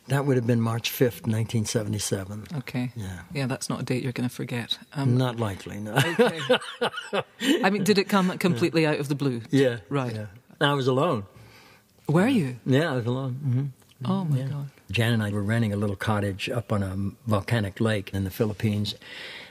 That would have been March 5th, 1977. Okay. Yeah, that's not a date you're going to forget. Not likely, no. Okay. I mean, did it come completely out of the blue? Yeah. Right. Yeah. I was alone. Were you? Yeah, I was alone. Mm-hmm. Oh, my God. Jan and I were renting a little cottage up on a volcanic lake in the Philippines.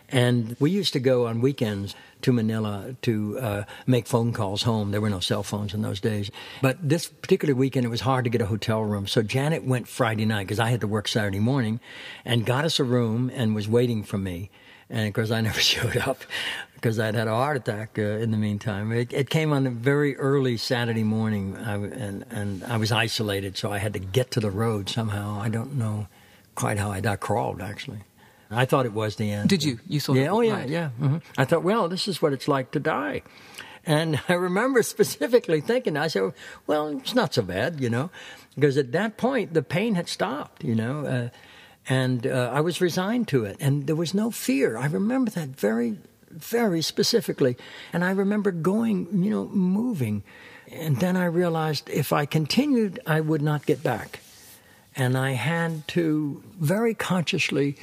And we used to go on weekends to Manila to make phone calls home. There were no cell phones in those days. But this particular weekend, it was hard to get a hotel room. So Janet went Friday night, because I had to work Saturday morning, and got us a room and was waiting for me. And, of course, I never showed up because I'd had a heart attack in the meantime. It came on a very early Saturday morning, and I was isolated, so I had to get to the road somehow. I don't know quite how I crawled, actually. I thought it was the end. Did you? You thought? Yeah. Oh, yeah, right. yeah. Mm-hmm. I thought, well, this is what it's like to die. And I remember specifically thinking, I said, well, it's not so bad, because at that point the pain had stopped, and I was resigned to it, and there was no fear. I remember that very, very specifically, and I remember going, moving, and then I realized if I continued, I would not get back, and I had to very consciously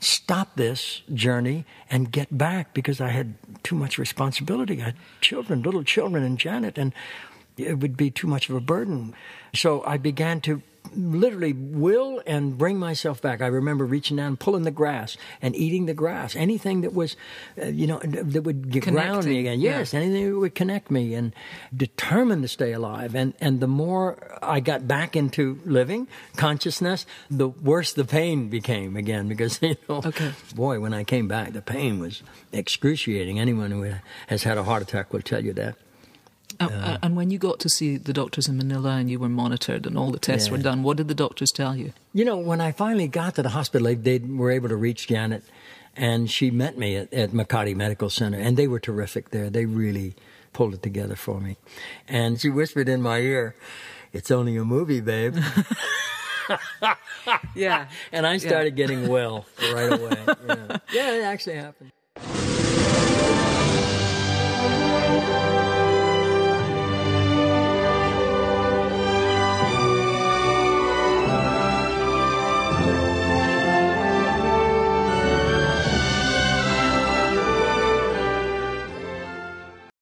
stop this journey and get back, because I had too much responsibility. I had children, little children, and Janet, and it would be too much of a burden. So I began to literally will and bring myself back. I remember reaching down, pulling the grass and eating the grass. Anything that was, that would ground me again. Yes, anything that would connect me, and determined to stay alive. And the more I got back into living consciousness, the worse the pain became again. Because, boy, when I came back, the pain was excruciating. Anyone who has had a heart attack will tell you that. And when you got to see the doctors in Manila and you were monitored and all the tests were done, what did the doctors tell you? When I finally got to the hospital, they were able to reach Janet, and she met me at Makati Medical Center, and they were terrific there. They really pulled it together for me. And she whispered in my ear, "It's only a movie, babe." Yeah. And I started getting well right away. Yeah, it actually happened.